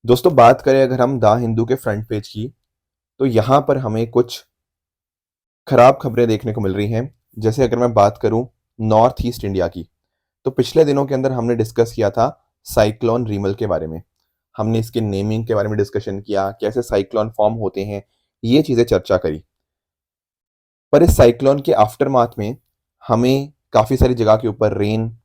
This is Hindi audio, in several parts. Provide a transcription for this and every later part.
दोस्तों बात करें अगर हम द हिंदू के फ्रंट पेज की, तो यहाँ पर हमें कुछ खराब खबरें देखने को मिल रही हैं। जैसे अगर मैं बात करूं नॉर्थ ईस्ट इंडिया की, तो पिछले दिनों के अंदर हमने डिस्कस किया था साइक्लोन रीमल के बारे में। हमने इसके नेमिंग के बारे में डिस्कशन किया, कैसे साइक्लोन फॉर्म होते हैं, ये चीज़ें चर्चा करी। पर इस साइक्लोन के आफ्टरमाथ में हमें काफ़ी सारी जगह के ऊपर रेन,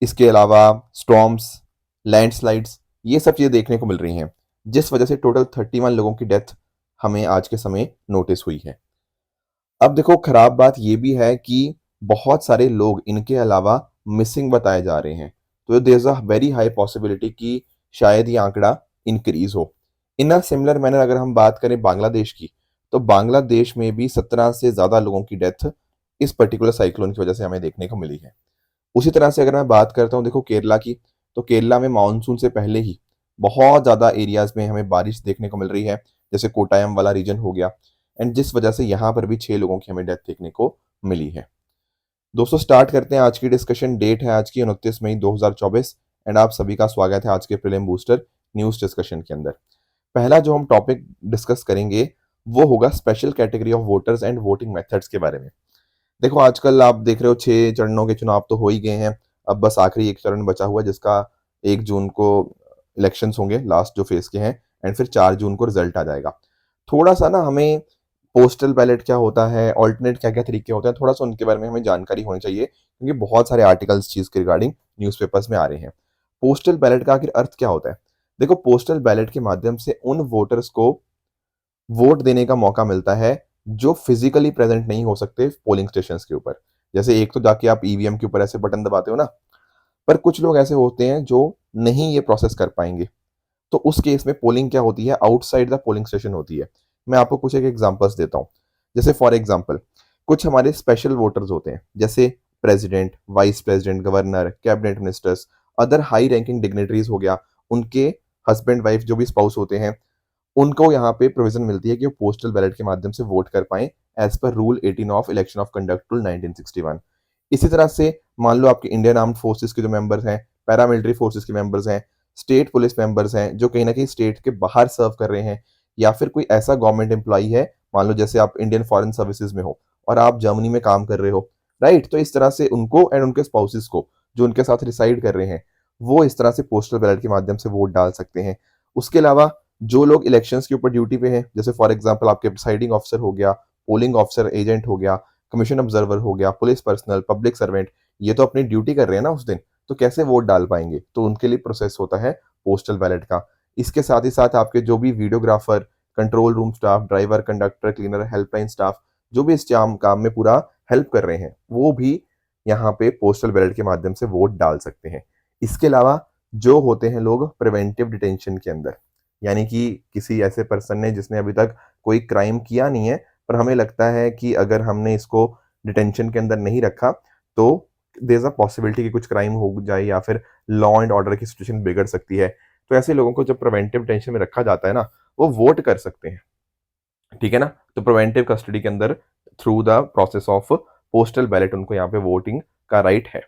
इसके अलावा स्टॉर्म्स, लैंडस्लाइड्स, ये सब चीज़ें देखने को मिल रही हैं, जिस वजह से टोटल 31 लोगों की डेथ हमें आज के समय नोटिस हुई है। अब देखो खराब बात ये भी है कि बहुत सारे लोग इनके अलावा मिसिंग बताए जा रहे हैं। तो there is a very high possibility कि शायद ये आंकड़ा इंक्रीज हो। इन अ सिमिलर मैनर अगर हम बात करें बांग्लादेश की, तो बांग्लादेश में भी 17 से ज़्यादा लोगों की डेथ इस पर्टिकुलर साइक्लोन की वजह से हमें देखने को मिली है। उसी तरह से अगर मैं बात करता हूँ देखो केरला की, तो केरला में मानसून से पहले ही बहुत ज़्यादा एरियाज में हमें बारिश देखने को मिल रही है, जैसे कोटायम वाला रीजन हो गया। एंड जिस वजह से यहाँ पर भी 6 लोगों की हमें डेथ देखने को मिली है। दोस्तों स्टार्ट करते हैं आज की डिस्कशन। डेट है आज की 29 मई 2024। एंड आप सभी का स्वागत है आज के प्रीलिम बूस्टर न्यूज डिस्कशन के अंदर। पहला जो हम टॉपिक डिस्कस करेंगे वो होगा special category of voters and voting methods के बारे में। देखो आजकल आप देख रहे हो 6 चरणों के चुनाव तो हो ही गए हैं। अब बस आखिरी एक चरण बचा हुआ है, जिसका 1 जून को इलेक्शंस होंगे, लास्ट जो फेज के हैं। एंड फिर 4 जून को रिजल्ट आ जाएगा। थोड़ा सा ना हमें पोस्टल बैलेट क्या होता है, ऑल्टरनेट क्या क्या तरीके होते हैं, थोड़ा सा उनके बारे में हमें जानकारी होनी चाहिए, क्योंकि बहुत सारे आर्टिकल्स चीज के रिगार्डिंग न्यूज़पेपर्स में आ रहे हैं। पोस्टल बैलेट का आखिर अर्थ क्या होता है? देखो पोस्टल बैलेट के माध्यम से उन वोटर्स को वोट देने का मौका मिलता है जो फिजिकली प्रेजेंट नहीं हो सकते पोलिंग स्टेशन के ऊपर। जैसे एक तो जाके आप ईवीएम के ऊपर ऐसे बटन दबाते हो ना, पर कुछ लोग ऐसे होते हैं जो नहीं ये प्रोसेस कर पाएंगे। तो उस केस में पोलिंग क्या होती है, आउटसाइड द पोलिंग स्टेशन होती है। मैं आपको कुछ एक एग्जांपल्स देता हूँ। जैसे फॉर एग्जांपल कुछ हमारे स्पेशल वोटर्स होते हैं, जैसे president, vice president, governor, cabinet ministers, other high ranking dignitaries हो गया, उनके हस्बैंड वाइफ जो भी स्पाउस होते हैं, उनको यहाँ पे प्रोविजन मिलती है कि वो पोस्टल बैलेट के माध्यम से वोट कर पाएं, as per rule 18 of election of conduct rule 1961। इसी तरह से मान लो आपके इंडियन आर्म्ड फोर्सेस के जो मेंबर्स हैं, पैरामिलिट्री फोर्सेस के मेंबर्स हैं, स्टेट पुलिस मेंबर्स हैं जो कहीं ना कहीं स्टेट के बाहर सर्व कर रहे हैं, या फिर कोई ऐसा गवर्नमेंट एम्प्लॉई है, मान लो जैसे आप इंडियन फॉरेन सर्विसेज में हो और आप जर्मनी में काम कर रहे हो, राइट? तो इस तरह से उनको एंड उनके स्पाउसेस को जो उनके साथ रिसाइड कर रहे हैं, वो इस तरह से पोस्टल बैलेट के माध्यम से वोट डाल सकते हैं। उसके अलावा जो लोग इलेक्शंस के ऊपर ड्यूटी पे हैं, जैसे फॉर एग्जांपल आपके प्रिसाइडिंग ऑफिसर हो गया, पोलिंग ऑफिसर एजेंट हो गया, कमीशन ऑब्जर्वर हो गया, पुलिस पर्सनल, पब्लिक सर्वेंट, ये तो अपनी ड्यूटी कर रहे हैं ना उस दिन, तो कैसे वोट डाल पाएंगे? तो उनके लिए प्रोसेस होता है पोस्टल बैलेट का। इसके साथ ही साथ आपके जो भी videographer, control room staff, driver, conductor, cleaner, helpline staff, जो भी इस काम में पूरा हेल्प कर रहे हैं, वो भी यहाँ पे पोस्टल बैलेट के माध्यम से वोट डाल सकते हैं। इसके अलावा जो होते हैं लोग प्रिवेंटिव डिटेंशन के अंदर, यानी कि किसी ऐसे पर्सन ने जिसने अभी तक कोई क्राइम किया नहीं है, पर हमें लगता है कि अगर हमने इसको डिटेंशन के अंदर नहीं रखा तो देयर इज अ पॉसिबिलिटी कि कुछ क्राइम हो जाए या फिर लॉ एंड ऑर्डर की सिचुएशन बिगड़ सकती है। तो ऐसे लोगों को जब प्रिवेंटिव डिटेंशन में रखा जाता है ना, वो वोट कर सकते हैं। ठीक है ना? तो प्रिवेंटिव कस्टडी के अंदर through the process of postal ballot उनको यहाँ पे वोटिंग का राइट है।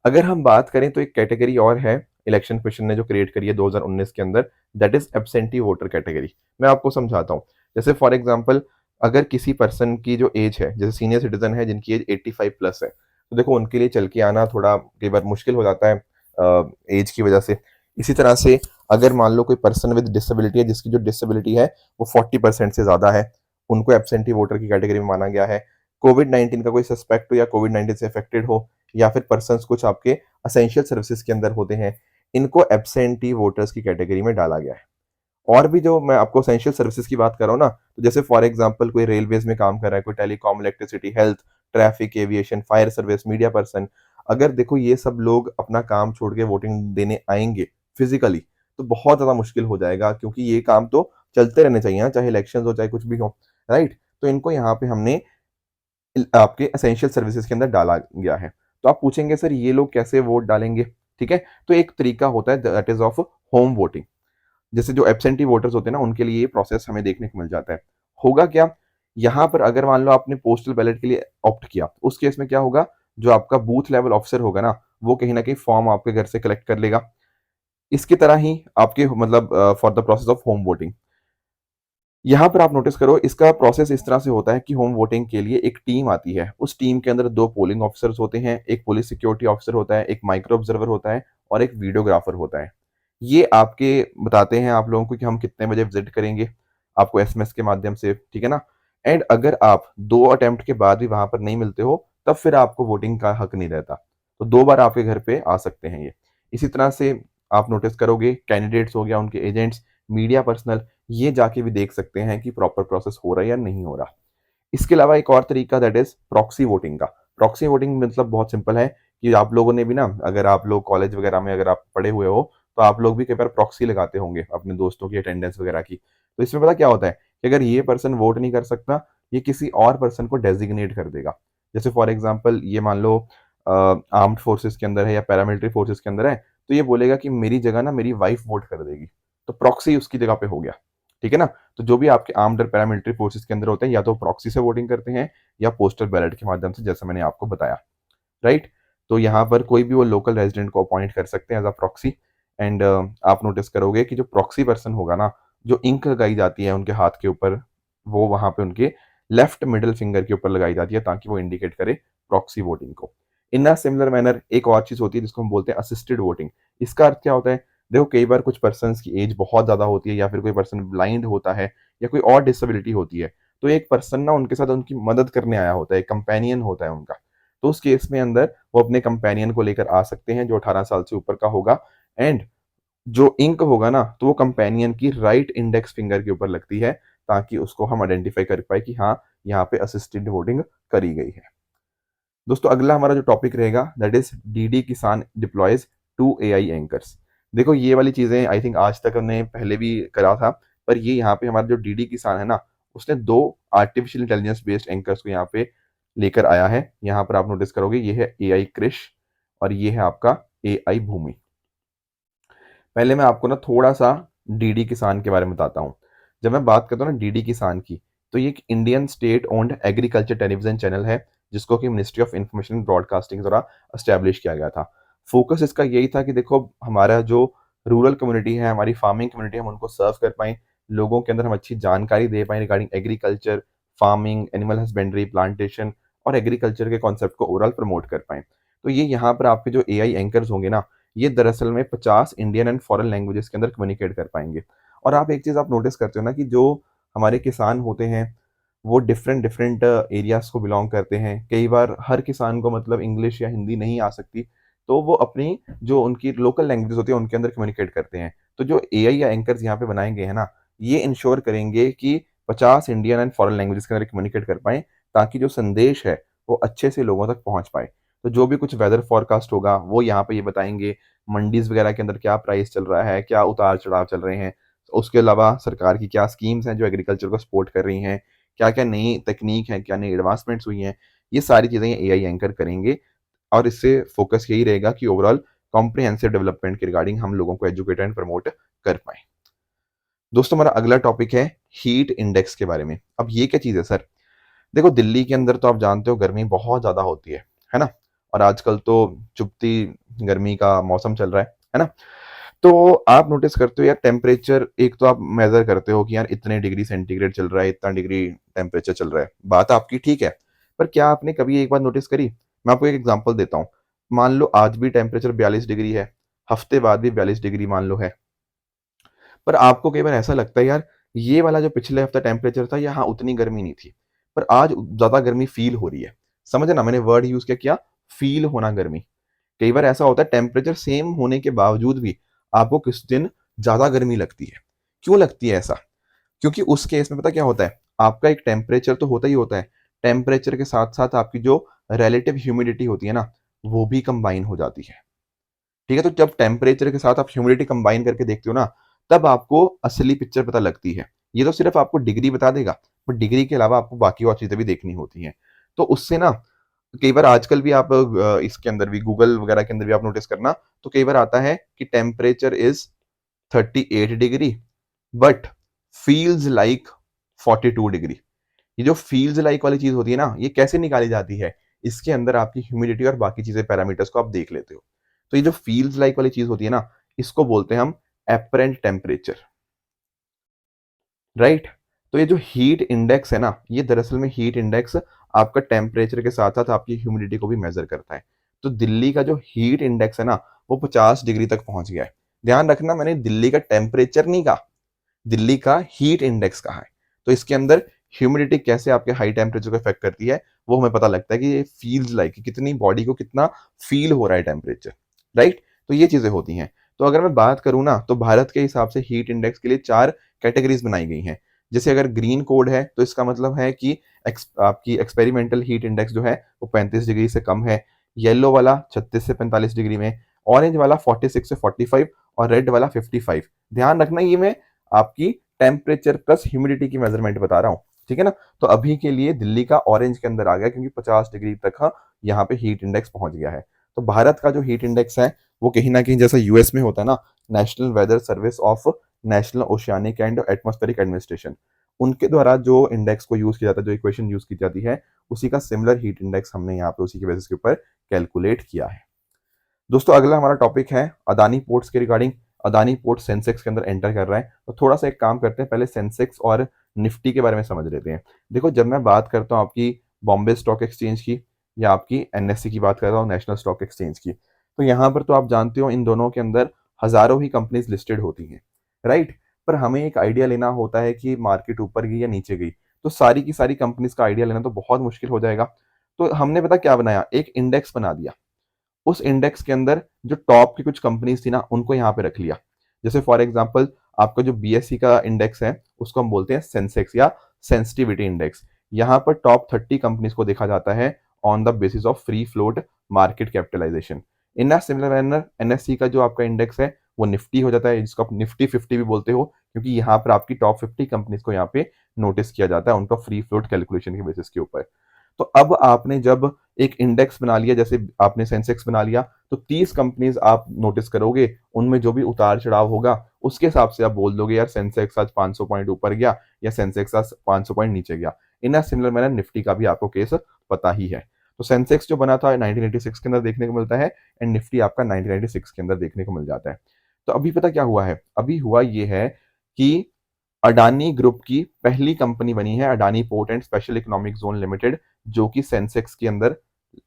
अगर हम बात करें तो एक कैटेगरी और है इलेक्शन कमीशन ने जो क्रिएट करी है 2019 के अंदर, that is absentee voter category. मैं आपको समझाता हूँ। जैसे फॉर एग्जांपल अगर किसी पर्सन की जो एज है, जैसे सीनियर सिटीजन है जिनकी एज 85 प्लस है, तो देखो उनके लिए चल के आना थोड़ा कई बार मुश्किल हो जाता है एज की वजह से। इसी तरह से अगर मान लो कोई पर्सन विद डिसेबिलिटी है जिसकी जो डिसेबिलिटी है वो 40% से ज्यादा है, उनको एब्सेंटी वोटर की कैटेगरी में माना गया है। कोविड 19 का कोई सस्पेक्ट हो या कोविड 19 से अफेक्टेड हो, या फिर पर्सन्स कुछ आपके असेंशियल सर्विसेज के अंदर होते हैं, इनको एब्सेंटी वोटर्स की कैटेगरी में डाला गया है। और भी जो मैं आपको असेंशियल सर्विसेज की बात कर रहा हूँ ना, तो जैसे फॉर एग्जांपल कोई रेलवेज में काम कर रहा है, कोई telecom, electricity, health, traffic, aviation, fire service, media person, अगर देखो ये सब लोग अपना काम छोड़ के वोटिंग देने आएंगे फिजिकली, तो बहुत ज्यादा मुश्किल हो जाएगा, क्योंकि ये काम तो चलते रहने चाहिए ना, चाहे इलेक्शन हो चाहे कुछ भी हो, राइट? तो इनको यहाँ पे हमने आपके एसेंशियल सर्विसेज के अंदर डाला गया है। तो आप पूछेंगे सर ये लोग कैसे वोट डालेंगे? ठीक है, तो एक तरीका होता है that is of home voting. जैसे जो एब्सेंटी वोटर्स होते हैं ना, उनके लिए ये प्रोसेस हमें देखने को मिल जाता है। होगा क्या, यहाँ पर अगर मान लो आपने पोस्टल बैलेट के लिए ऑप्ट किया, तो उस केस में क्या होगा, जो आपका बूथ लेवल ऑफिसर होगा ना, वो कहीं ना कहीं फॉर्म आपके घर से कलेक्ट कर लेगा। इसकी तरह ही आपके मतलब for the process of home voting, यहाँ पर आप नोटिस करो इसका प्रोसेस इस तरह से होता है कि होम वोटिंग के लिए एक टीम आती है, उस टीम के अंदर 2 पोलिंग ऑफिसर्स होते हैं, एक पुलिस सिक्योरिटी ऑफिसर होता है, एक माइक्रो ऑब्जर्वर होता है और एक वीडियोग्राफर होता है। ये आपके बताते हैं आप लोगों को कि हम कितने बजे विजिट करेंगे, आपको एसएमएस के माध्यम से, ठीक है ना? एंड अगर आप 2 अटेम्प्ट के बाद भी वहाँ पर नहीं मिलते हो, तब फिर आपको वोटिंग का हक नहीं रहता। तो 2 बार आपके घर पे आ सकते हैं ये। इसी तरह से आप नोटिस करोगे कैंडिडेट्स हो गया, उनके एजेंट्स, मीडिया पर्सनल, ये जाके भी देख सकते हैं कि प्रॉपर प्रोसेस हो रहा है या नहीं हो रहा। इसके अलावा एक और तरीका दैट इज प्रॉक्सी वोटिंग का। प्रॉक्सी वोटिंग मतलब बहुत सिंपल है कि आप लोगों ने भी ना, अगर आप लोग कॉलेज वगैरह में अगर आप पढ़े हुए हो, तो आप लोग भी कई बार प्रॉक्सी लगाते होंगे अपने दोस्तों की अटेंडेंस वगैरह की। तो इसमें पता क्या होता है कि अगर ये पर्सन वोट नहीं कर सकता, ये किसी और पर्सन को डेजिग्नेट कर देगा। जैसे फॉर एग्जाम्पल ये मान लो आर्म्ड फोर्सेस के अंदर है या पैरामिलिट्री फोर्सेस के अंदर है, तो ये बोलेगा कि मेरी जगह ना मेरी वाइफ वोट कर देगी, तो प्रॉक्सी उसकी जगह पे हो गया। ठीक है ना? तो जो भी आपके आर्म्ड और पैरामिलिट्री फोर्सेस के अंदर होते हैं, या तो प्रॉक्सी से वोटिंग करते हैं या पोस्टल बैलेट के माध्यम से, जैसा मैंने आपको बताया, राइट? तो यहाँ पर कोई भी वो लोकल रेजिडेंट को अपॉइंट कर सकते हैं एज अ प्रॉक्सी। एंड आप नोटिस करोगे कि जो प्रॉक्सी पर्सन होगा ना, जो इंक लगाई जाती है उनके हाथ के ऊपर, वो वहां पे उनके लेफ्ट मिडिल फिंगर के ऊपर लगाई जाती है ताकि वो इंडिकेट करे प्रॉक्सी वोटिंग को। इन अ सिमिलर मैनर एक और चीज होती है जिसको हम बोलते हैं असिस्टेड वोटिंग। इसका अर्थ क्या होता है? देखो कई बार कुछ पर्सन की एज बहुत ज्यादा होती है, या फिर कोई पर्सन ब्लाइंड होता है, या कोई और डिसेबिलिटी होती है, तो एक पर्सन ना उनके साथ उनकी मदद करने आया होता है, कंपेनियन होता है उनका। तो उस केस में अंदर वो अपने कंपेनियन को लेकर आ सकते हैं जो 18 साल से ऊपर का होगा। एंड जो इंक होगा ना, तो वो कंपेनियन की राइट इंडेक्स फिंगर के ऊपर लगती है, ताकि उसको हम आइडेंटिफाई कर पाए कि हाँ, यहाँ पे असिस्टेड वोटिंग करी गई है। दोस्तों अगला हमारा जो टॉपिक रहेगा दैट इज डीडी किसान डिप्लॉयज 2 AI एंकर्स। देखो ये वाली चीजें आई थिंक आज तक हमने पहले भी करा था, पर ये यहाँ पे हमारा जो डीडी किसान है ना, उसने 2 आर्टिफिशियल इंटेलिजेंस बेस्ड एंकर्स को यहाँ पे लेकर आया है। यहाँ पर आप नोटिस करोगे ये है AI क्रिश और ये है आपका AI भूमि। पहले मैं आपको ना थोड़ा सा डीडी किसान के बारे में बताता हूँ। जब मैं बात करता हूँ ना डीडी किसान की, तो ये एक Indian state owned agriculture television channel है जिसको कि मिनिस्ट्री ऑफ इंफॉर्मेशन ब्रॉडकास्टिंग द्वारा एस्टेब्लिश किया गया था। फोकस इसका यही था कि देखो हमारा जो रूरल कम्युनिटी है, हमारी फार्मिंग कम्युनिटी, हम उनको सर्व कर पाएं, लोगों के अंदर हम अच्छी जानकारी दे पाएं regarding agriculture, farming, animal husbandry, plantation और एग्रीकल्चर के कॉन्सेप्ट को ओवरऑल प्रमोट कर पाएं। तो ये यहाँ पर आपके जो AI एंकर्स होंगे ना, ये दरअसल में 50 इंडियन एंड फॉरेन लैंग्वेजेस के अंदर कम्युनिकेट कर पाएंगे। और आप एक चीज आप नोटिस करते हो ना कि जो हमारे किसान होते हैं वो डिफरेंट डिफरेंट एरियाज को बिलोंग करते हैं। कई बार हर किसान को मतलब इंग्लिश या हिंदी नहीं आ सकती, तो वो अपनी जो उनकी लोकल लैंग्वेज होती है उनके अंदर कम्युनिकेट करते हैं। तो जो AI या एंकर्स यहाँ पे बनाए गए हैं ना, ये इंश्योर करेंगे कि 50 इंडियन एंड फॉरेन लैंग्वेजेस के अंदर कम्युनिकेट कर पाए, ताकि जो संदेश है वो अच्छे से लोगों तक पहुंच पाए। तो जो भी कुछ वेदर फोरकास्ट होगा वो यहाँ पे ये बताएंगे, मंडीज वगैरह के अंदर क्या प्राइस चल रहा है, क्या उतार चढ़ाव चल रहे हैं, उसके अलावा सरकार की क्या स्कीम्स हैं जो एग्रीकल्चर को सपोर्ट कर रही हैं, क्या क्या नई तकनीक है, क्या नई एडवांसमेंट्स हुई हैं, ये सारी चीज़ें AI एंकर करेंगे। और इससे फोकस यही रहेगा कि ओवरऑल कॉम्प्रिहेंसिव डेवलपमेंट के रिगार्डिंग हम लोगों को एजुकेट एंड प्रमोट कर पाए। दोस्तों हमारा अगला टॉपिक है हीट इंडेक्स के बारे में। अब ये क्या चीज़ है सर? देखो दिल्ली के अंदर तो आप जानते हो गर्मी बहुत ज़्यादा होती है ना? और आजकल तो चुभती गर्मी का मौसम चल रहा है ना? तो आप नोटिस करते हो यार टेम्परेचर, एक तो आप मेजर करते हो कि यार इतने डिग्री सेंटीग्रेड चल रहा है, इतना डिग्री टेम्परेचर चल रहा है, बात आपकी ठीक है। पर क्या आपने कभी एक बात नोटिस करी? मैं आपको एक एग्जांपल देता हूँ। मान लो आज भी टेम्परेचर 42 डिग्री है, हफ्ते बाद भी 42 डिग्री मान लो है, पर आपको कई बार ऐसा लगता है यार ये वाला जो पिछले हफ्ते टेम्परेचर था यहाँ उतनी गर्मी नहीं थी, पर आज ज्यादा गर्मी फील हो रही है। समझे ना, मैंने वर्ड यूज किया, फील होना गर्मी। कई बार ऐसा होता है टेम्परेचर सेम होने के बावजूद भी आपको किस दिन ज्यादा गर्मी लगती है। क्यों लगती है ऐसा? क्योंकि उस केस में पता क्या होता है, आपका एक टेम्परेचर तो होता ही होता है, टेम्परेचर के साथ साथ आपकी जो रिलेटिव ह्यूमिडिटी होती है ना, वो भी कंबाइन हो जाती है। ठीक है? तो जब टेम्परेचर के साथ आप ह्यूमिडिटी कंबाइन करके देखते हो ना, तब आपको असली पिक्चर पता लगती है। ये तो सिर्फ आपको डिग्री बता देगा, बट डिग्री के अलावा आपको बाकी और चीजें भी देखनी होती हैं। तो उससे ना कई बार आजकल भी आप इसके अंदर भी गूगल वगैरह के अंदर भी आप नोटिस करना, तो कई बार आता है कि temperature is 38 degree but feels like 42 degree. ये जो फील्स लाइक वाली चीज होती है ना, ये कैसे निकाली जाती है? इसके अंदर आपकी ह्यूमिडिटी और बाकी चीजें पैरामीटर्स को आप देख लेते हो। तो ये जो फील्स लाइक वाली चीज होती है ना, इसको बोलते हैं हम एपरेंट टेम्परेचर, राइट। तो ये जो हीट इंडेक्स है ना, ये दरअसल में हीट इंडेक्स आपका टेम्परेचर के साथ साथ आपकी ह्यूमिडिटी को भी मेजर करता है। तो दिल्ली का जो हीट इंडेक्स है ना, वो 50 डिग्री तक पहुंच गया है। ध्यान रखना, मैंने दिल्ली का टेम्परेचर नहीं कहा, दिल्ली का हीट इंडेक्स कहा है। तो इसके अंदर ह्यूमिडिटी कैसे आपके हाई टेम्परेचर को इफेक्ट करती है, वो हमें पता लगता है कि ये फील्स लाइक कितनी बॉडी को कितना फील हो रहा है टेम्परेचर, राइट। तो ये चीजें होती हैं। तो अगर मैं बात करूं ना, तो भारत के हिसाब से हीट इंडेक्स के लिए 4 कैटेगरीज बनाई गई हैं। जैसे अगर ग्रीन कोड है तो इसका मतलब है कि आपकी एक्सपेरिमेंटल हीट इंडेक्स जो है वो 35 डिग्री से कम है। येलो वाला 36 से 45 डिग्री में, ऑरेंज वाला 46 से 45 और रेड वाला 55। ध्यान रखना, ये मैं आपकी टेम्परेचर प्लस ह्यूमिडिटी की मेजरमेंट बता रहा हूँ, ठीक है ना। तो अभी के लिए दिल्ली का ऑरेंज के अंदर आ गया क्योंकि 50 डिग्री तक यहाँ पे हीट इंडेक्स पहुंच गया है। तो भारत का जो हीट इंडेक्स है वो कहीं ना कहीं जैसा यूएस में होता है ना, national weather service of national oceanic and atmospheric administration, उनके द्वारा जो इंडेक्स को यूज किया जाता है, जो इक्वेशन यूज की जाती है, उसी का सिमिलर हीट इंडेक्स हमने यहाँ पे उसी के बेसिस के ऊपर कैलकुलेट किया है। दोस्तों अगला हमारा टॉपिक है अदानी पोर्ट्स के रिगार्डिंग। अदानी पोर्ट सेंसेक्स के अंदर एंटर कर रहा है, तो थोड़ा सा एक काम करते हैं, पहले सेंसेक्स और निफ्टी के बारे में समझ लेते हैं। देखो, जब मैं बात करता हूँ आपकी बॉम्बे स्टॉक एक्सचेंज की या आपकी एनएससी की बात कर रहा हूँ, नेशनल स्टॉक एक्सचेंज की, तो यहाँ पर तो आप जानते हो इन दोनों के अंदर हजारों ही कंपनीज लिस्टेड होती हैं, राइट। पर हमें एक आइडिया लेना होता है कि मार्केट ऊपर गई या नीचे गई, तो सारी की सारी कंपनीज का आइडिया लेना तो बहुत मुश्किल हो जाएगा। तो हमने पता क्या बनाया, एक इंडेक्स बना दिया। उस इंडेक्स के अंदर जो टॉप की कुछ कंपनीज थी ना, उनको यहाँ पे रख लिया। जैसे फॉर एग्जांपल आपका जो बीएससी का इंडेक्स है उसको हम बोलते हैं सेंसेक्स या सेंसिटिविटी इंडेक्स। यहाँ पर टॉप 30 कंपनीज को देखा जाता है on the basis of free float market capitalisation. In a similar manner NSC का जो आपका इंडेक्स है वो निफ्टी हो जाता है, जिसको आप निफ्टी 50 भी बोलते हो, क्योंकि यहाँ पर आपकी टॉप 50 कंपनीज को यहाँ पे नोटिस किया जाता है उनका फ्री फ्लोट कैलकुलेशन के बेसिस के ऊपर। तो अब आपने जब एक इंडेक्स बना लिया, जैसे आपने सेंसेक्स बना लिया, तो 30 कंपनीज आप नोटिस करोगे, उनमें जो भी उतार चढ़ाव होगा उसके हिसाब से आप बोल दोगे यार सेंसेक्स आज 500 पॉइंट ऊपर गया या सेंसेक्स आज 500 पॉइंट नीचे गया। इन अ सिमिलर मैनर निफ्टी का भी आपको केस पता ही है। तो सेंसेक्स जो बना था 1986 के अंदर देखने को मिलता है एंड निफ्टी आपका 1996 के अंदर देखने को मिल जाता है। तो अभी पता क्या हुआ है, अभी हुआ ये है कि अडानी ग्रुप की पहली कंपनी बनी है Adani port and special economic zone limited, जो कि सेंसेक्स के अंदर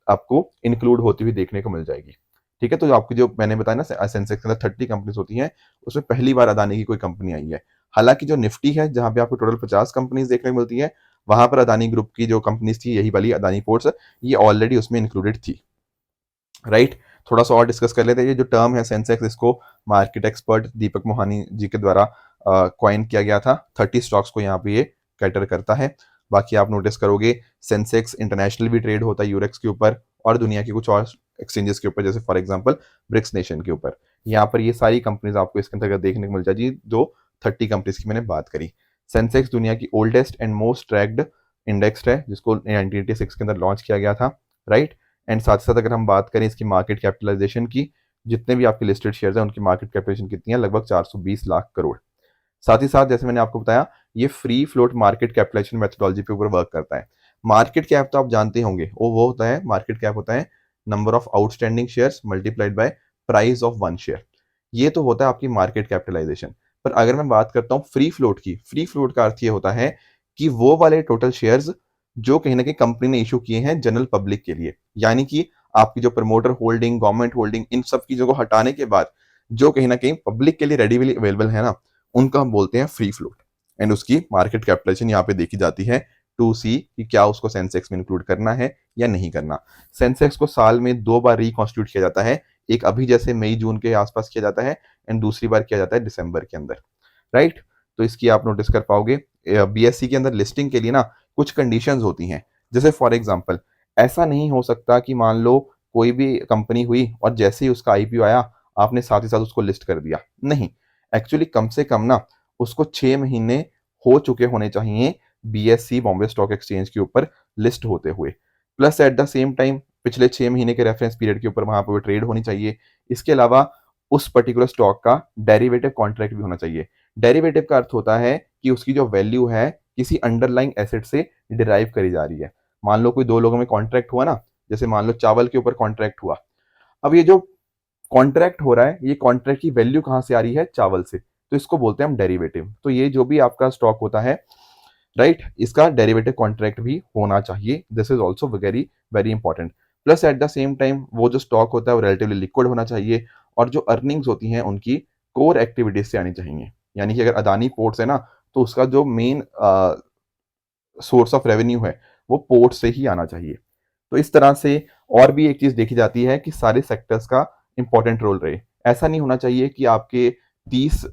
आपको इंक्लूड होती हुई देखने को मिल जाएगी। ठीक है, तो आपकी जो मैंने बताया ना सेंसेक्स के अंदर 30 कंपनीज होती हैं, उसमें पहली बार अदानी की कोई कंपनी आई है। हालांकि जो निफ्टी है जहां पे आपको टोटल 50 कंपनीज देखने को मिलती है, वहां पर अदानी ग्रुप की जो कंपनीज थी, यही वाली अदानी पोर्ट्स, ये ऑलरेडी उसमें इंक्लूडेड थी, राइट। थोड़ा सा और डिस्कस कर लेते हैं। ये जो टर्म है सेंसेक्स, इसको मार्केट एक्सपर्ट दीपक मोहानी जी के द्वारा कॉइन किया गया था। 30 स्टॉक्स को यहाँ पे ये कैटर करता है। बाकी आप नोटिस करोगे सेंसेक्स इंटरनेशनल भी ट्रेड होता है यूरेक्स के ऊपर और दुनिया की कुछ और एक्सचेंजेस के ऊपर, जैसे फॉर एग्जांपल ब्रिक्स नेशन के ऊपर। यहाँ पर ये सारी कंपनीज आपको इसके अंतर्गत देखने को मिल जाएगी जो 30 कंपनीज की मैंने बात करी। सेंसेक्स दुनिया की oldest and most tracked index है, जिसको 1986 के अंदर लॉन्च किया गया था, राइट। एंड साथ ही साथ अगर हम बात करें इसकी मार्केट कैपिटलाइजेशन की, जितने भी आपके लिस्टेड शेयर्स हैं उनकी मार्केट कैपिटलाइजेशन कितनी है, लगभग 420 लाख करोड़। साथ ही साथ जैसे मैंने आपको बताया, ये free float market capitalisation methodology पे ऊपर वर्क करता है। मार्केट कैप तो आप जानते होंगे, वो होता है, मार्केट कैप होता है number of outstanding shares multiplied by price of one share. ये तो होता है आपकी मार्केट कैपिटलाइजेशन। पर अगर मैं बात करता हूँ फ्री फ्लोट की, फ्री फ्लोट का अर्थ ये होता है कि वो वाले टोटल शेयर्स जो कहीं ना कहीं कंपनी ने इशू किए हैं जनरल पब्लिक के लिए, यानी कि आपकी जो प्रमोटर होल्डिंग, गवर्नमेंट होल्डिंग, इन सब चीजों को हटाने के बाद जो कहीं ना कहीं पब्लिक के लिए रेडीली अवेलेबल है ना, उनका हम बोलते हैं फ्री फ्लोट। एंड उसकी मार्केट कैपिटलाइजेशन यहाँ पे देखी जाती है टू सी कि क्या उसको सेंसेक्स में इंक्लूड करना है या नहीं करना। सेंसेक्स को साल में 2 बार रिकॉन्स्टिट्यूट किया जाता है, एक अभी जैसे मई जून के आसपास किया जाता है एंड दूसरी बार किया जाता है दिसंबर के अंदर, राइट। तो इसकी आप नोटिस कर पाओगे। बीएससी के अंदर लिस्टिंग के लिए ना कुछ कंडीशंस होती हैं। जैसे फॉर एग्जांपल ऐसा नहीं हो सकता कि मान लो कोई भी कंपनी हुई और जैसे ही उसका आईपीओ आया आपने साथ ही साथ उसको लिस्ट कर दिया, नहीं। एक्चुअली कम से कम ना उसको 6 महीने हो चुके होने चाहिए बीएससी बॉम्बे स्टॉक एक्सचेंज के ऊपर लिस्ट होते हुए, plus at the same time पिछले 6 महीने के रेफरेंस पीरियड के ऊपर वहां पर ट्रेड होनी चाहिए। इसके अलावा उस पर्टिकुलर स्टॉक का डेरिवेटिव कॉन्ट्रैक्ट भी होना चाहिए। डेरिवेटिव का अर्थ होता है कि उसकी जो वैल्यू है किसी अंडरलाइंग एसेट से डिराइव करी जा रही है। मान लो कोई 2 लोगों में कॉन्ट्रैक्ट हुआ ना, जैसे मान लो चावल के ऊपर कॉन्ट्रैक्ट हुआ। अब ये जो कॉन्ट्रैक्ट हो रहा है, ये कॉन्ट्रैक्ट की वैल्यू कहाँ से आ रही है? चावल से, तो इसको बोलते हैं हम डेरिवेटिव। तो ये जो भी आपका स्टॉक होता है, राइट, इसका डेरिवेटिव कॉन्ट्रैक्ट भी होना चाहिए। This is also very very important. Plus at the same time वो जो स्टॉक होता है वो रिलेटिवली लिक्विड होना चाहिए, और जो अर्निंग्स होती हैं उनकी कोर एक्टिविटीज से आनी चाहिए। यानी कि अगर अदानी पोर्ट्स है ना, तो उसका जो मेन सोर्स ऑफ रेवेन्यू है वो पोर्ट से ही आना चाहिए। तो इस तरह से और भी एक चीज देखी जाती है कि सारे सेक्टर्स का इंपॉर्टेंट रोल रहे। ऐसा नहीं होना चाहिए कि आपके 30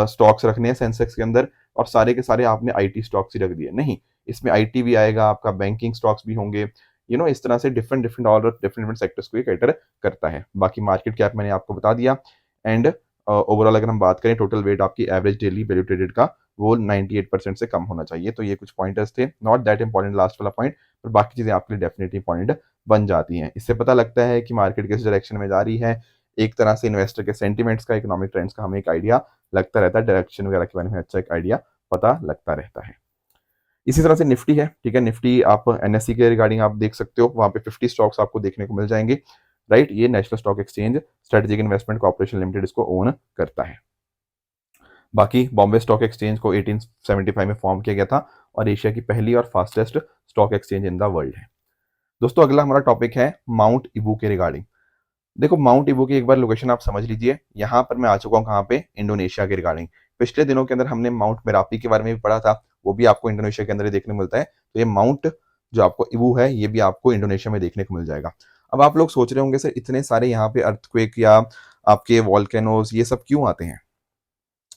स्टॉक्स रखने हैं सेंसेक्स के अंदर और सारे के सारे आपने आईटी स्टॉक्स ही रख दिए, नहीं, इसमें आईटी भी आएगा, आपका बैंकिंग स्टॉक्स भी होंगे, इस तरह से डिफरेंट डिफरेंट और डिफरेंट डिफरेंट सेक्टर्स को ये कैटर करता है। बाकी मार्केट कैप मैंने आपको बता दिया। एंड ओवरऑल अगर हम बात करें टोटल वेट आपकी एवरेज डेली वैल्यू ट्रेडेड का, वो 98% से कम होना चाहिए। तो ये कुछ पॉइंटर्स थे, नॉट दैट इंपॉर्टेंट लास्ट वाला पॉइंट, पर बाकी चीजें आपके लिए डेफिनेटली पॉइंट बन जाती हैं। इससे पता लगता है कि मार्केट किस डायरेक्शन में जा रही है। एक तरह से इन्वेस्टर के सेंटिमेंट्स का, इकोनॉमिक ट्रेंड्स का हमें एक आइडिया लगता रहता है, डायरेक्शन वगैरह के बारे में अच्छा एक आइडिया पता लगता रहता है। इसी तरह से निफ्टी है, ठीक है, निफ्टी आप एनएससी के रिगार्डिंग आप देख सकते हो, वहां पे 50 स्टॉक्स आपको देखने को मिल जाएंगे, राइट। ये national stock exchange strategic investment corporation limited इसको ओन करता है। बाकी बॉम्बे स्टॉक एक्सचेंज को 1875 में फॉर्म किया गया था और एशिया की पहली और fastest stock exchange in the world है। दोस्तों अगला हमारा टॉपिक है माउंट इबू के रिगार्डिंग। देखो माउंट इबू की एक बार लोकेशन आप समझ लीजिए। यहाँ पर मैं आ चुका हूँ कहाँ पे? इंडोनेशिया के रिगार्डिंग। पिछले दिनों के अंदर हमने माउंट मेरापी के बारे में भी पढ़ा था, वो भी आपको इंडोनेशिया के अंदर ही देखने को मिलता है। तो ये माउंट जो आपको इबू है ये भी आपको इंडोनेशिया में देखने को मिल जाएगा। अब आप लोग सोच रहे होंगे सर इतने सारे यहाँ पे अर्थक्वेक या आपके वॉल्केनोज ये सब क्यों आते हैं,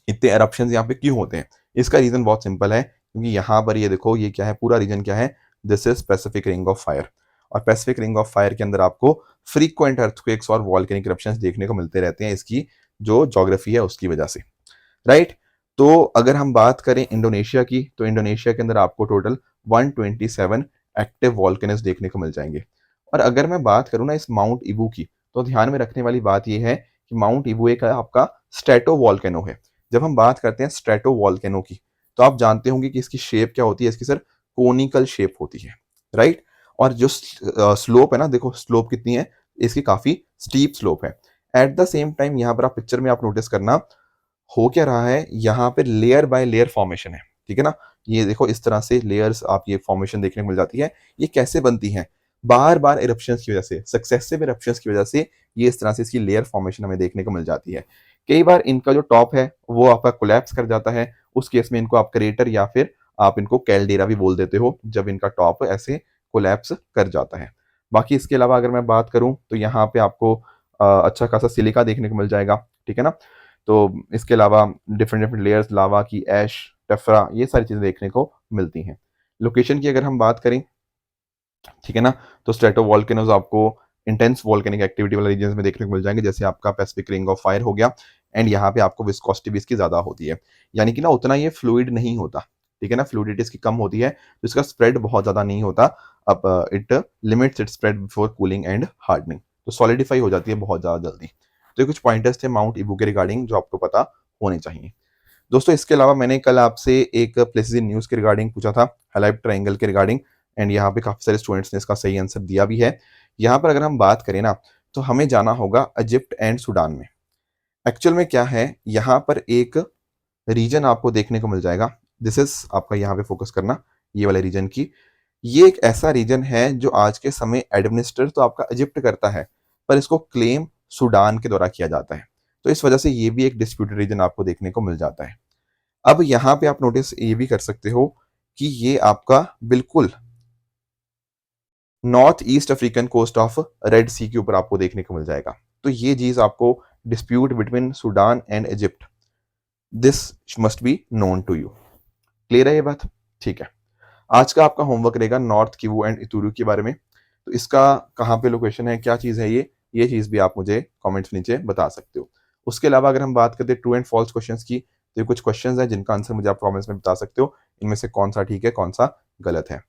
इतने एरप्शन यहाँ पे क्यों होते हैं? इसका रीजन बहुत सिंपल है, क्योंकि यहाँ पर ये देखो ये क्या है, पूरा रीजन क्या है? This is Pacific ring of fire. और पैसिफिक रिंग ऑफ फायर के अंदर आपको फ्रीक्वेंट अर्थक्वेक्स और वॉल्केनिक इरप्शंस देखने को मिलते रहते हैं, इसकी जो ज्योग्राफी है उसकी वजह से, राइट। तो अगर हम बात करें इंडोनेशिया की, तो इंडोनेशिया के अंदर आपको टोटल 127 एक्टिव वॉल्केनोज देखने को मिल जाएंगे। और अगर मैं बात करूं ना इस माउंट इबू की, तो ध्यान में रखने वाली बात यह है कि माउंट इबू एक आपका स्ट्रेटो वॉल्केनो है। जब हम बात करते हैं स्ट्रेटो वॉल्केनो की, तो आप जानते होंगे कि इसकी शेप क्या होती है, इसकी सर कोनिकल शेप होती है, राइट। और जो स्लोप है ना, देखो स्लोप कितनी है इसकी, काफी स्टीप स्लोप है। एट द सेम टाइम यहाँ पर आप पिक्चर में आप नोटिस करना, हो क्या रहा है, यहाँ पे लेयर बाय लेयर फॉर्मेशन है, ठीक है ना। ये देखो इस तरह से लेयर्स आप ये फॉर्मेशन देखने को मिल जाती है। ये कैसे बनती है? बार बार इरप्शंस की वजह से, सक्सेसिव इरप्शंस की वजह से ये इस तरह से इसकी लेयर फॉर्मेशन हमें देखने को मिल जाती है। कई बार इनका जो टॉप है वो आपका कोलैप्स कर जाता है, उस केस में इनको आप क्रेटर या फिर आप इनको कैल्डेरा भी बोल देते हो, जब इनका टॉप ऐसे कोलैप्स कर जाता है। बाकी इसके अलावा अगर मैं बात करूं तो यहाँ पे आपको अच्छा खासा सिलिका देखने को मिल जाएगा, ठीक है ना। तो इसके अलावा डिफरेंट डिफरेंट लेयर्स, लावा की, ऐश, टेफ्रा, ये सारी चीजें देखने को मिलती हैं। लोकेशन की अगर हम बात करें, ठीक है ना, तो स्ट्रेटो वॉल्केनोज आपको इंटेंस वॉल्केनिक एक्टिविटी वाले रीजन में देखने को मिल जाएंगे, जैसे आपका पैसिफिक रिंग ऑफ फायर हो गया। एंड यहाँ पे आपको विस्कोसिटी भी इसकी ज्यादा होती है, यानी कि ना उतना ये फ्लूइड नहीं होता, ठीक है ना, फ्लूइडिटी इसकी कम होती है, तो इसका स्प्रेड बहुत ज्यादा नहीं होता। अब it limits it spread before cooling and hardening, तो सॉलिडिफाई हो जाती है बहुत ज्यादा जल्दी। तो ये कुछ पॉइंटर्स थे माउंट इबू के रिगार्डिंग जो आपको पता होने चाहिए। दोस्तों इसके अलावा मैंने कल आपसे एक प्लेसेस इन न्यूज के रिगार्डिंग पूछा था, हेलाइप ट्रायंगल के रिगार्डिंग, एंड यहाँ पे काफी सारे स्टूडेंट्स ने इसका सही आंसर दिया भी है। यहाँ पर अगर हम बात करें ना, तो हमें जाना होगा इजिप्ट एंड सूडान में। एक्चुअल में क्या है, यहाँ पर एक रीजन आपको देखने को मिल जाएगा, दिस इज आपका यहाँ पे फोकस करना ये वाले रीजन की। ये एक ऐसा रीजन है जो आज के समय एडमिनिस्टर तो आपका इजिप्ट करता है, पर इसको क्लेम सूडान के द्वारा किया जाता है, तो इस वजह से ये भी एक डिस्प्यूटेड रीजन आपको देखने को मिल जाता है। अब यहाँ पे आप नोटिस ये भी कर सकते हो कि ये आपका बिल्कुल north east African coast of red sea के ऊपर आपको देखने को मिल जाएगा। तो ये चीज आपको dispute between Sudan and Egypt, this must be known to you. Clear है ये बात? ठीक है। आज का आपका होमवर्क रहेगा नॉर्थ किवू एंड इतुरु के बारे में। तो इसका कहाँ पे लोकेशन है, क्या चीज है ये चीज भी आप मुझे कमेंट्स नीचे बता सकते हो। उसके अलावा अगर हम बात करते हैं ट्रू एंड फॉल्स क्वेश्चंस की, तो ये कुछ क्वेश्चंस हैं जिनका आंसर मुझे आप कमेंट्स में बता सकते हो, इनमें से कौन सा ठीक है कौन सा गलत है।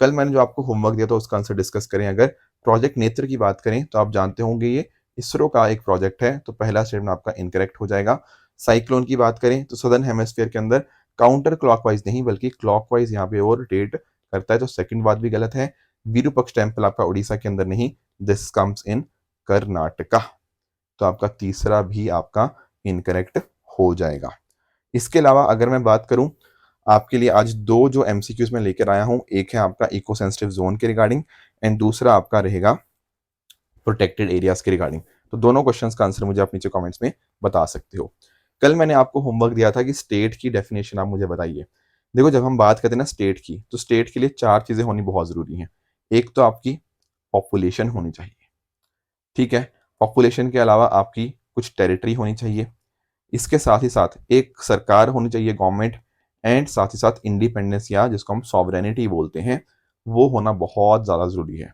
कल मैंने जो आपको होमवर्क दिया था उसका आंसर डिस्कस करें। अगर प्रोजेक्ट नेत्र की बात करें तो आप जानते होंगे ये इसरो का एक प्रोजेक्ट है, तो पहला स्टेटमेंट आपका इनकरेक्ट हो जाएगा। साइक्लोन की बात करें तो सदर्न हेमिस्फीयर के अंदर काउंटर क्लॉकवाइज नहीं बल्कि क्लॉकवाइज यहाँ पे और रोटेट करता है, तो सेकंड बात भी गलत है। विरूपक्ष टेम्पल आपका उड़ीसा के अंदर नहीं, दिस कम्स इन कर्नाटका। तो आपका तीसरा भी आपका इनकरेक्ट हो जाएगा। इसके अलावा अगर मैं बात करूं आपके लिए आज दो जो एमसीक्यूज मैं लेकर आया हूं, एक है आपका इको सेंसिटिव जोन के रिगार्डिंग एंड दूसरा आपका रहेगा प्रोटेक्टेड एरियाज के रिगार्डिंग। तो दोनों क्वेश्चंस का आंसर मुझे आप नीचे कमेंट्स में बता सकते हो। कल मैंने आपको होमवर्क दिया था कि स्टेट की डेफिनेशन आप मुझे बताइए। देखो, जब हम बात करते हैं ना स्टेट की, तो स्टेट के लिए चार चीजें होनी बहुत जरूरी हैं। एक तो आपकी पॉपुलेशन होनी चाहिए, ठीक है। पॉपुलेशन के अलावा आपकी कुछ टेरिटरी होनी चाहिए। इसके साथ ही साथ एक सरकार होनी चाहिए, गवर्नमेंट, एंड साथ ही साथ इंडिपेंडेंस या जिसको हम सॉवरेनिटी बोलते हैं, वो होना बहुत ज़्यादा ज़रूरी है।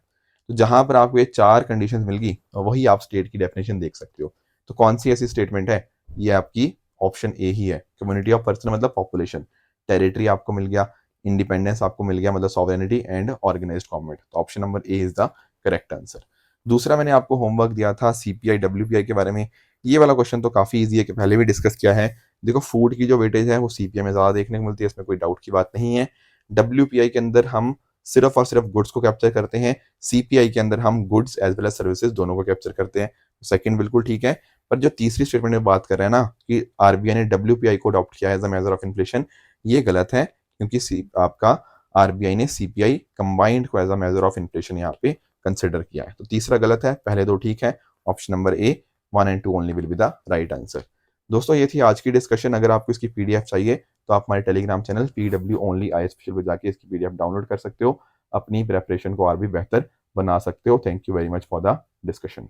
तो जहां पर आपको ये चार कंडीशंस मिल गई, वही आप स्टेट की डेफिनेशन देख सकते हो। तो कौन सी ऐसी स्टेटमेंट है? ये आपकी ऑप्शन ए ही है। कम्युनिटी ऑफ पर्सन मतलब पॉपुलेशन, टेरिटरी आपको मिल गया, इंडिपेंडेंस आपको मिल गया मतलब सॉवरेनिटी, एंड ऑर्गेनाइज्ड गवर्नमेंट। तो option number A is the correct answer. दूसरा मैंने आपको होमवर्क दिया था सीपीआई डब्ल्यूपीआई के बारे में। ये वाला क्वेश्चन तो काफी इजी है, कि पहले भी डिस्कस किया है। देखो, फूड की जो वेटेज है वो सीपीआई में ज्यादा देखने को मिलती है, इसमें कोई डाउट की बात नहीं है। डब्ल्यूपीआई के अंदर हम सिर्फ और सिर्फ गुड्स को कैप्चर करते हैं, सीपीआई के अंदर हम goods as well as services दोनों को कैप्चर करते हैं। सेकंड बिल्कुल ठीक है। पर जो तीसरी स्टेटमेंट में बात कर रहे हैं ना, कि आरबीआई ने डब्ल्यूपीआई को अडॉप्ट किया as a measure of inflation, ये गलत है, क्योंकि आपका आरबीआई ने सीपीआई कंबाइंड को as a measure of inflation यहाँ पे कंसिडर किया है। तो तीसरा गलत है, पहले दो ठीक है। Option number A 1 and 2 only will be the right answer. दोस्तों, ये थी आज की डिस्कशन। अगर आपको इसकी पीडीएफ चाहिए तो आप हमारे Telegram channel PW only I special पे जाके इसकी पीडीएफ डाउनलोड कर सकते हो, अपनी प्रेपरेशन को और भी बेहतर बना सकते हो। Thank you very much for the discussion.